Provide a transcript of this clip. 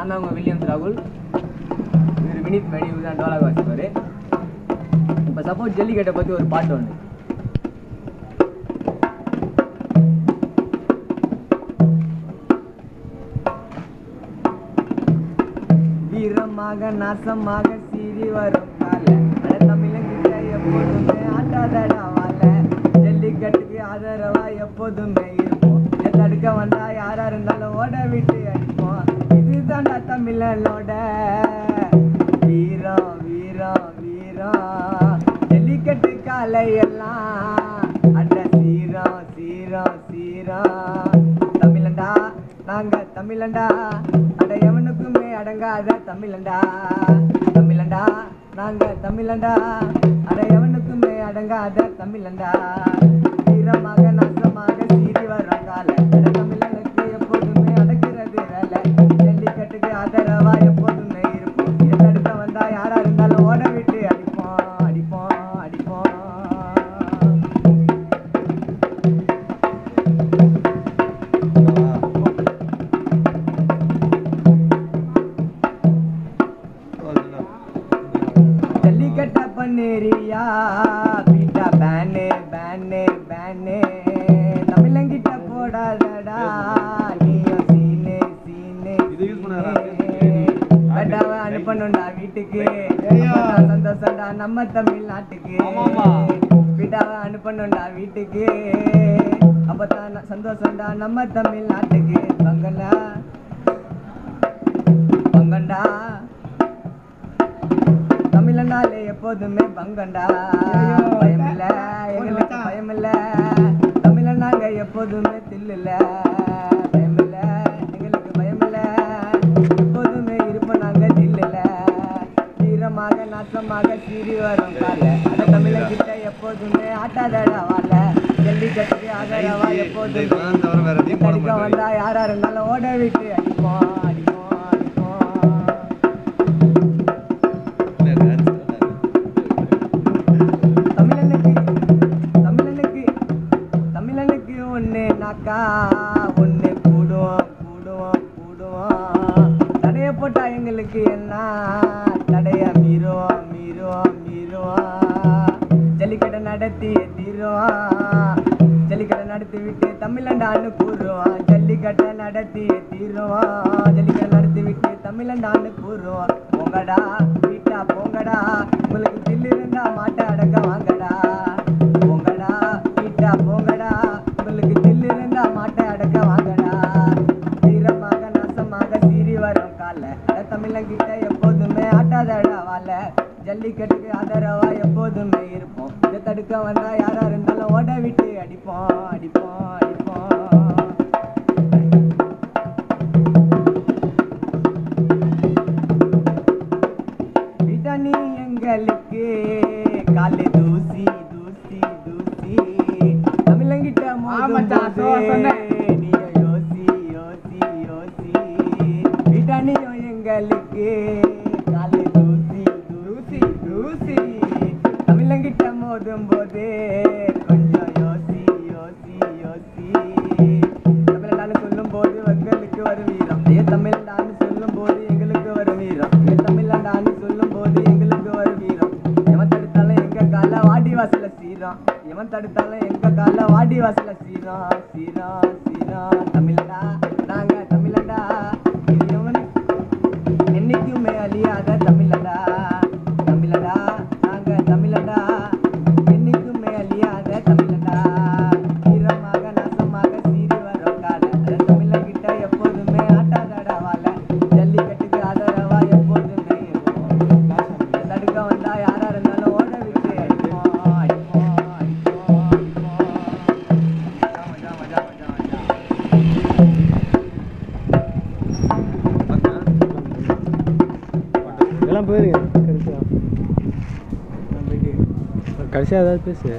நான் தான் உங்கள் வில்லியம்ஸ் ராகுல். இவர் வினித் மேடி இவர் தான் டோலாக் வாசிப்பார். இப்போ சப்போஸ் ஜல்லிக்கட்டை பற்றி ஒரு பாட்டு ஒன்று. வீரமாக நாசமாக சீறி வரும் கால தமிழங்கிட்ட எப்போதுமே ஆட்டாதடா வாழ. ஜல்லிக்கட்டுக்கு ஆதரவா எப்போதுமே இருப்போம். தடுக்க வந்தா யாரா இருந்தாலும் ஓட விட்டு அடிப்போம். இதுதான்டா தமிழனோட வீரம் வீரம் வீரம். ஜல்லிக்கட்டு காலையெல்லாம் அட சீரம் சீரம் சீரம். தமிழண்டா நாங்க தமிழண்டா அட எவனுக்குமே அடங்காத தமிழண்டா. தமிழண்டா நாங்க தமிழண்டா அட எவனுக்குமே அடங்காத தமிழண்டா. வீரமாக நாசமாக சீறி வர கால தமிழனுக்கு எப்போதுமே அடக்கிறது வேலை. ஜல்லிக்கட்டுக்கு ஆதரவா எப்போதுமே இருப்போம். இதை தடுக்க வந்தா யாரா இருந்தாலும் ஓட விட்டு அடிப்போம் அடிப்போம் அடிப்போம். ஜல்லிக்கட்ட பண்ணேரியா பீட்டா பேனு பேனு பேனு. தமிழங்கிட்ட போடாதடா நீயும் சீனு சீனு. பேட்டாவ அனுப்பணும்டா வீட்டுக்கு சந்தோஷம்டா நம்ம தமிழ்நாட்டுக்கு. பீட்டாவ அனுப்பணும்டா வீட்டுக்கு அப்பதான் சந்தோஷம்டா நம்ம தமிழ்நாட்டுக்கு. பங்கண்டா பங்கண்டா தமிழனாலே எப்போதுமே பங்கண்டா. பயமில்ல எங்களுக்கு பயமில்ல தமிழனாங்க எப்போதுமே தில்லுல. பயமில்ல எங்களுக்கு பயமில்ல எப்போதுமே இருப்போம் நாங்க தில்லுல. வீரமாக நாசமாக சீறி வரும் கால அட தமிழகிட்ட எப்போதுமே ஆட்டாதடா வாழ. ஜல்லிக்கட்டுக்கு ஆதரவா எப்போதுமே தடுக்க வந்தா யாரா இருந்தாலும் ஓட விட்டு அடிப்போம் அடிப்போம் அடிப்போம். ஒன்னுனாக்கா ஒன்று கூடுவோம் கூடுவோம் கூடுவோம். தடைய போட்டா எங்களுக்கு என்ன தடைய மீறுவோம் மீறுவோம் மீறுவோம். ஜல்லிக்கட்டை நடத்தி தீருவோம். ஜல்லிக்கட்டை நடத்தி விட்டு தமிழண்டான்னு கூறுவோம். ஜல்லிக்கட்டை நடத்தி தீருவோம். ஜல்லிக்கட்டை நடத்தி விட்டு தமிழண்டான்னு கூறுவோம். போங்கடா வீட்டா போங்கடா உங்களுக்கு தில்லு இருந்தா மாட்டை அடக்க வாங்கடா. போங்கடா வீட்டா போங்கடா உங்களுக்கு தில்லு இருந்தா மாட்டை அடக்க வாங்கடா. வீரமாக நாசமாக சீறி வரும் கால தமிழங்கிட்ட எப்போதுமே ஆட்டாதடா வாழ. ஜல்லிக்கட்டுக்கு ஆதரவா எப்போதுமே இருப்போம். இதை தடுக்க வந்தா யாரா இருந்தாலும் ஓட விட்டு அடிப்போம் அடிப்போம் அடிப்போம். வீட்டா நீ எங்களுக்கு காலு தூசி தூசி தூசி. தமிழங்கிட்ட நீ யோசி யோசி யோசி. வீட்டா நீயும் எங்களுக்கு காலு தூசி தூசி தூசி. தமிழங்கிட்ட மோதும் போது கொஞ்சம் யோசி யோசி யோசி. தமிழ்நாடு சொல்லும் போது எங்களுக்கு வரும் வீரம். தமிழ்நாடு சொல்லும் போது எங்களுக்கு வரும் வீரம். தமிழ்நாடு சொல்லும் போது எங்களுக்கு வரும் வீரம். எவன் தடுத்தாலும் எங்க கால வாடி வாசல சீரம். எவன் தடுத்தாலும் எங்க கால வாடி வாசல சீரம் சீரம் சீரம். தமிழடா நாங்க தமிழடா என்னைக்குமே அழியாத தமிழடா. தமிழடா நாங்க தமிழடா என்னைக்குமே அழியாத தமிழடா. வீரமாக நாசமாக சீறி வரும் கால தமிழகிட்ட எப்போதுமே ஆட்டாதடா வாழ. ஜல்லிக்கட்டுக்கு ஆதரவா எப்போதுமே இருப்போம். தடுக்க வந்தா யாரா இருந்தாலும் ஓட விட்டு அடிப்போம் அடிப்போம் அடிப்போம் அடிப்போம். மஜா மஜா மஜா மஜா. எல்லாம் போயிருங்க கடைசியாக. கடைசியாக ஏதாவது பேசு.